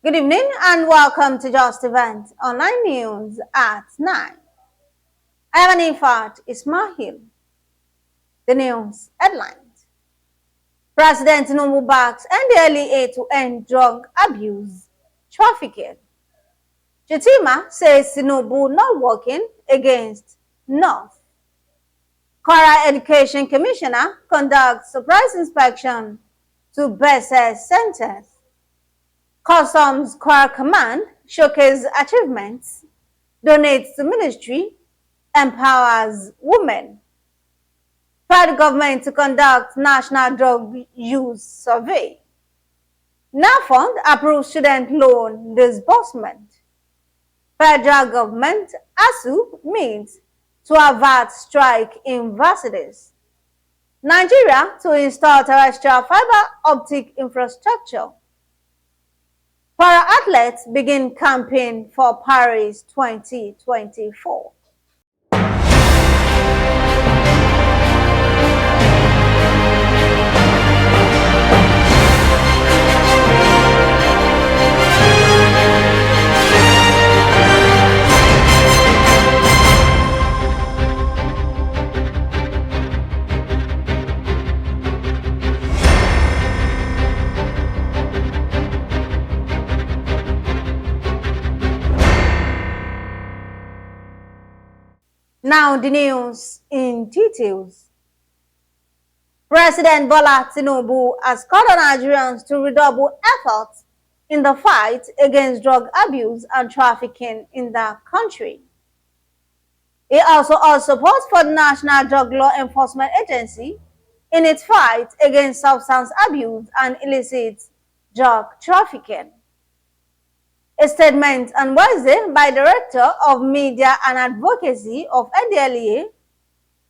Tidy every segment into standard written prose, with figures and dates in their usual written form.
Good evening and welcome to Justeventonline News at 9. I am NELFUND Ismail. The news headlines. President Tinubu backs NDLEA to end drug abuse, trafficking. Shettima says Tinubu not working against North. Kwara Education Commissioner conducts surprise inspection to BECE centers. Customs Kwara Command showcase achievements, donates to ministry, empowers women. Federal government to conduct national drug use survey. NELFUND approves student loan disbursement. Federal government ASUU meets to avert strike in varsities. Nigeria to install terrestrial fibre-optic infrastructure. Para athletes begin campaign for Paris 2024. Now the news in details. President Bola Tinubu has called on Nigerians to redouble efforts in the fight against drug abuse and trafficking in the country. He also urged support for the National Drug Law Enforcement Agency in its fight against substance abuse and illicit drug trafficking. A statement on Wednesday by Director of Media and Advocacy of NDLEA,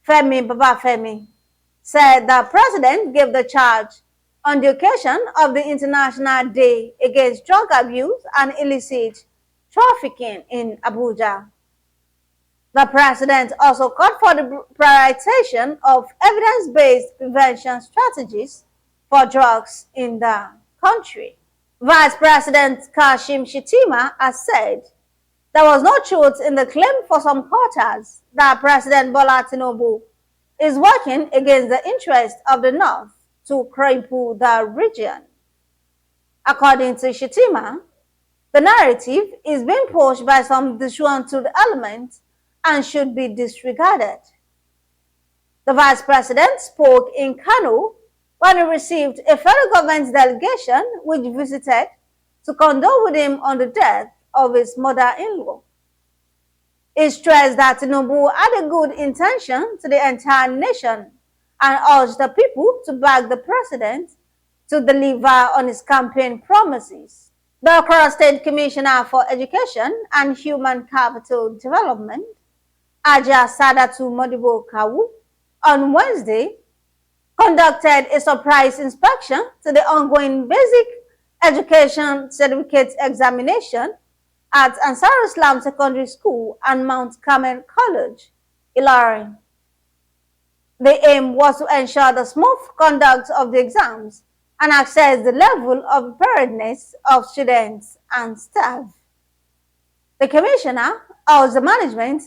Femi Babafemi, said the President gave the charge on the occasion of the International Day Against Drug Abuse and Illicit Trafficking in Abuja. The President also called for the prioritization of evidence-based prevention strategies for drugs in the country. Vice President Kashim Shettima has said there was no truth in the claim for some quarters that President Bola Tinubu is working against the interests of the North to cripple the region. According to Shettima, the narrative is being pushed by some disgruntled elements and should be disregarded. The Vice President spoke in Kano when he received a federal government delegation which visited to condole with him on the death of his mother-in-law. He stressed that Tinubu had a good intention to the entire nation and urged the people to back the president to deliver on his campaign promises. The Kwara State Commissioner for Education and Human Capital Development, Aja Sadatu Modibo Kawu, on Wednesday conducted a surprise inspection to the ongoing basic education certificate examination at Ansar Islam Secondary School and Mount Carmel College, Ilorin. The aim was to ensure the smooth conduct of the exams and assess the level of preparedness of students and staff. The Commissioner urged the management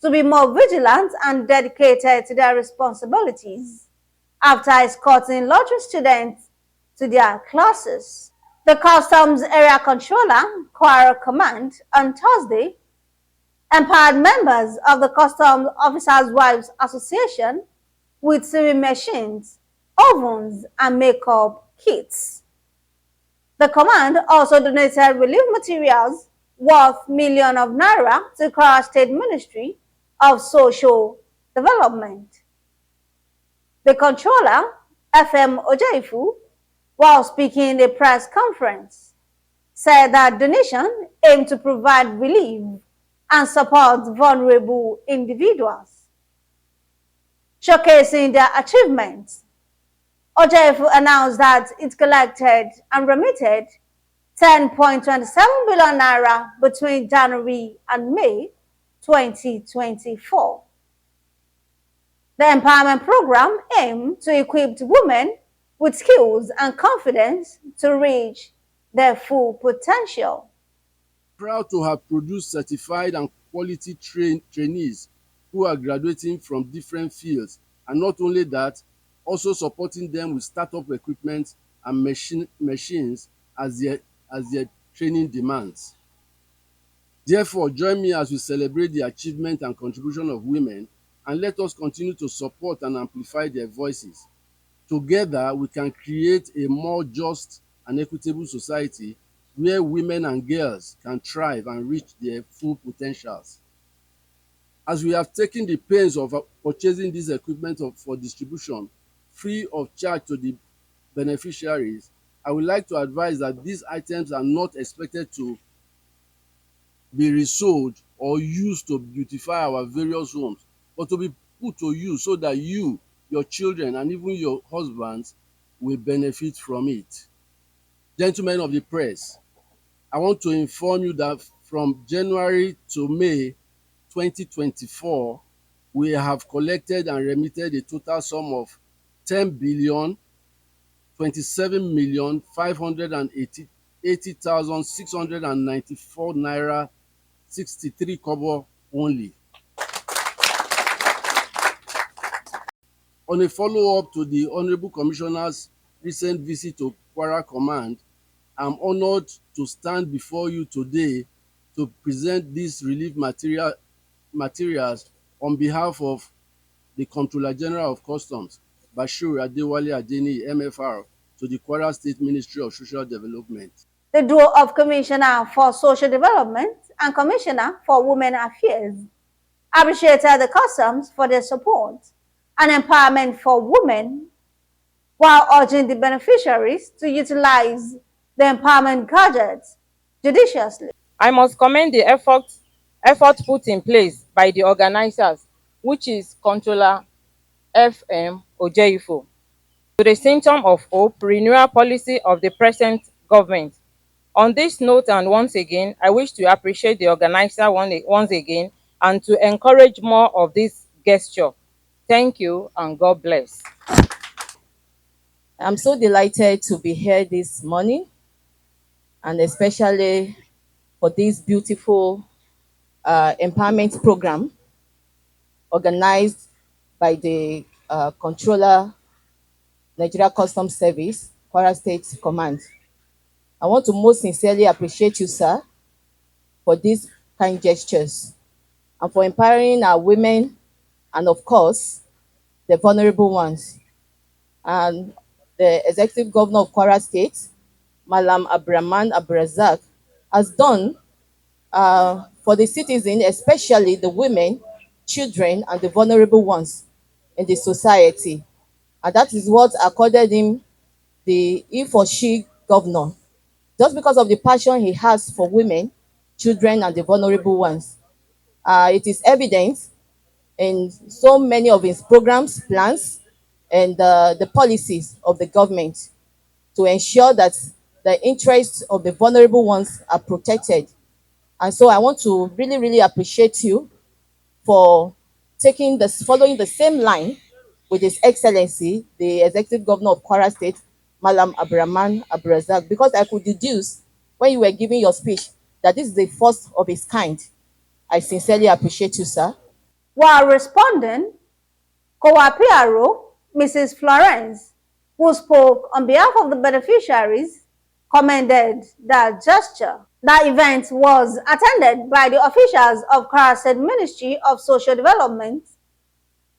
to be more vigilant and dedicated to their responsibilities after escorting lottery students to their classes. The Customs Area Controller, Kwara Command, on Thursday, empowered members of the Customs Officers' Wives Association with sewing machines, ovens, and makeup kits. The command also donated relief materials worth millions of naira to Kwara State Ministry of Social Development. The controller, FM Ojaifu, while speaking in a press conference, said that donation aimed to provide relief and support vulnerable individuals. Showcasing their achievements, Ojaifu announced that it collected and remitted 10.27 billion naira between January and May 2024. The empowerment program aimed to equip women with skills and confidence to reach their full potential. Proud to have produced certified and quality trainees who are graduating from different fields, and not only that, also supporting them with startup equipment and machines as their training demands. Therefore, join me as we celebrate the achievement and contribution of women, and let us continue to support and amplify their voices. Together, we can create a more just and equitable society where women and girls can thrive and reach their full potentials. As we have taken the pains of purchasing this equipment for distribution free of charge to the beneficiaries, I would like to advise that these items are not expected to be resold or used to beautify our various homes, but to be put to use so that you, your children, and even your husbands will benefit from it. Gentlemen of the press, I want to inform you that from January to May 2024, we have collected and remitted a total sum of 10,027,580,694 naira 63 kobo only. On a follow-up to the Honorable Commissioner's recent visit to Kwara Command, I'm honored to stand before you today to present these relief materials on behalf of the Comptroller General of Customs, Bashir Adewale Adeni, MFR, to the Kwara State Ministry of Social Development. The duo of Commissioner for Social Development and Commissioner for Women Affairs appreciated the customs for their support and empowerment for women, while urging the beneficiaries to utilize the empowerment gadgets judiciously. I must commend the effort put in place by the organizers, which is Controller FM Ojeifo, to the symptom of hope renewal policy of the present government. On this note, and once again, I wish to appreciate the organizer once again and to encourage more of this gesture. Thank you and God bless. I'm so delighted to be here this morning, and especially for this beautiful empowerment program organized by the Controller, Nigeria Customs Service, Kwara State Command. I want to most sincerely appreciate you, sir, for these kind gestures and for empowering our women and, of course, the vulnerable ones. And the Executive Governor of Kwara State, Malam Abdurrahman Abdulrazak, has done for the citizens, especially the women, children, and the vulnerable ones in the society. And that is what accorded him the he for she governor, just because of the passion he has for women, children, and the vulnerable ones. It is evident in so many of his programs, plans, and the policies of the government to ensure that the interests of the vulnerable ones are protected. And so I want to really, really appreciate you for following the same line with His Excellency, the Executive Governor of Kwara State, Malam Abdurrahman Abdulrazak, because I could deduce when you were giving your speech that this is the first of its kind. I sincerely appreciate you, sir. While responding, co-PRO, Mrs. Florence, who spoke on behalf of the beneficiaries, commended that gesture. The event was attended by the officials of Kwara State Ministry of Social Development,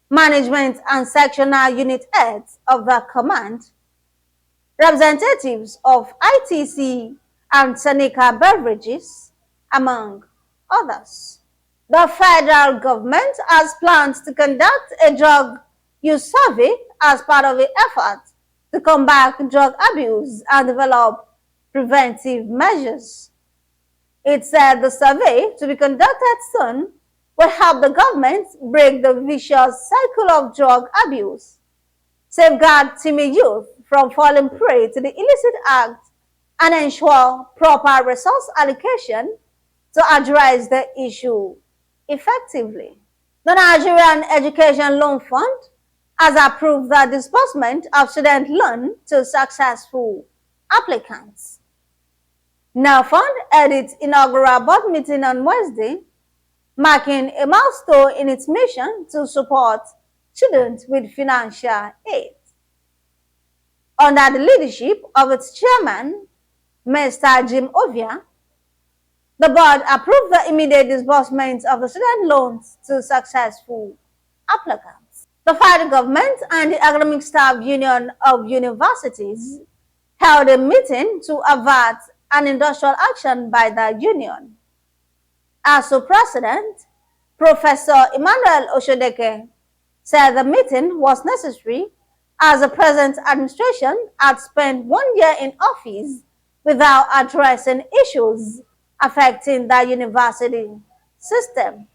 Management and Sectional Unit Heads of the Command, representatives of ITC and Seneca Beverages, among others. The federal government has plans to conduct a drug use survey as part of the effort to combat drug abuse and develop preventive measures. It said the survey, to be conducted soon, will help the government break the vicious cycle of drug abuse, safeguard timid youth from falling prey to the illicit act, and ensure proper resource allocation to address the issue effectively. The Nigerian Education Loan Fund has approved the disbursement of student loan to successful applicants. NELFUND held its inaugural board meeting on Wednesday, marking a milestone in its mission to support students with financial aid. Under the leadership of its chairman, Mr. Jim Ovia, the board approved the immediate disbursement of the student loans to successful applicants. The federal government and the Academic Staff Union of Universities held a meeting to avert an industrial action by the union. ASUU President, Professor Emmanuel Oshodeke, said the meeting was necessary as the present administration had spent 1 year in office without addressing issues affecting the university system.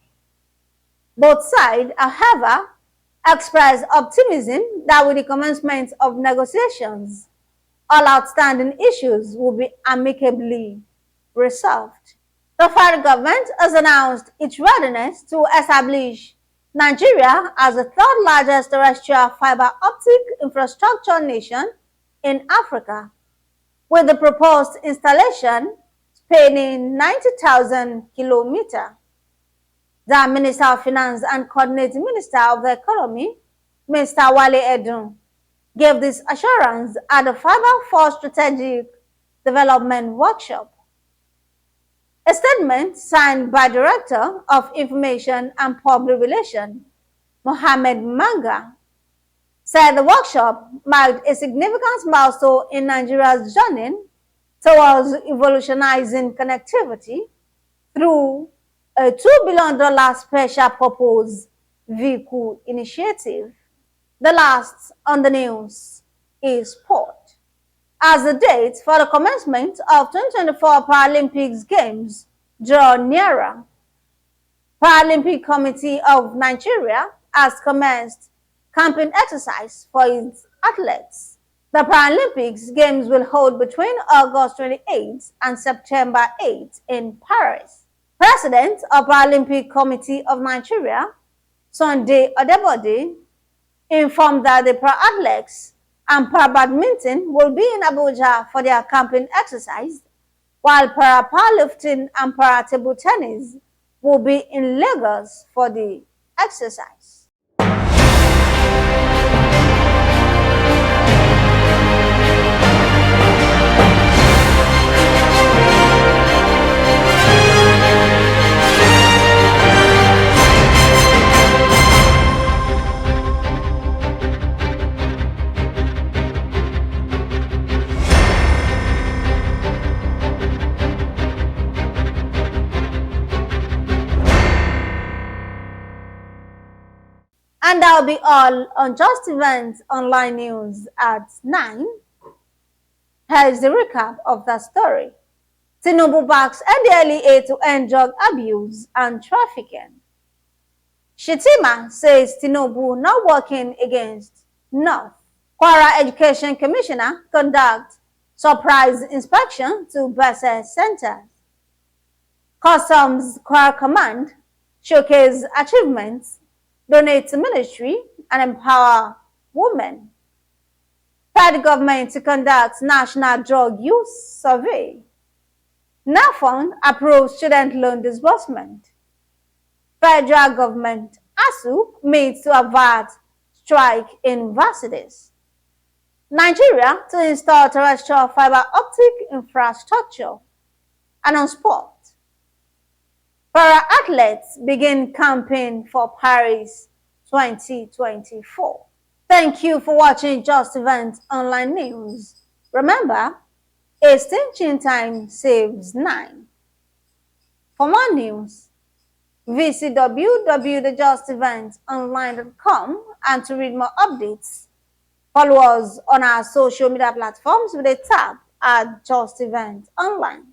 Both sides, however, expressed optimism that with the commencement of negotiations, all outstanding issues will be amicably resolved. The federal government has announced its readiness to establish Nigeria as the third largest terrestrial fiber-optic infrastructure nation in Africa, with the proposed installation spanning 90,000 kilometers. The Minister of Finance and Coordinating Minister of the Economy, Mr. Wale Edun, gave this assurance at the Fiber for Strategic Development Workshop. A statement signed by Director of Information and Public Relations, Mohammed Manga, said the workshop marked a significant milestone in Nigeria's journey towards evolutionizing connectivity through a $2 billion special purpose vehicle initiative. The last on the news is sport. As the date for the commencement of 2024 Paralympics Games draw nearer, Paralympic Committee of Nigeria has commenced camping exercise for its athletes. The Paralympics Games will hold between August 28 and September 8 in Paris. President of Paralympic Committee of Nigeria, Sunday Odebode, informed that the para-athletes and para-badminton will be in Abuja for their camping exercise, while para-powerlifting and para-table tennis will be in Lagos for the exercise. And that'll be all on Justeventonline news at 9. Here's the recap of the story. Tinubu backs NDLEA to end drug abuse and trafficking. Shettima says Tinubu not working against North. Kwara Education Commissioner conducts surprise inspection to BECE centers. Customs Kwara Command showcase achievements, donate to military, and empower women. Federal government to conduct national drug use survey. NELFUND approves student loan disbursement. Federal government ASUU meets to avert strike in varsities. Nigeria to install terrestrial fiber-optic infrastructure. And on sport, para-athletes begin campaign for Paris 2024. Thank you for watching Justeventonline News. Remember, a stinching time saves 9. For more news, visit www.justeventonline.com, and to read more updates, follow us on our social media platforms with a tab at Justeventonline.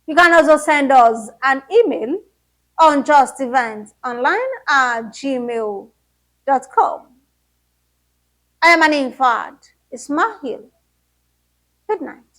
You can also send us an email on justeventonline@gmail.com. I am an infant, Ismail. Good night.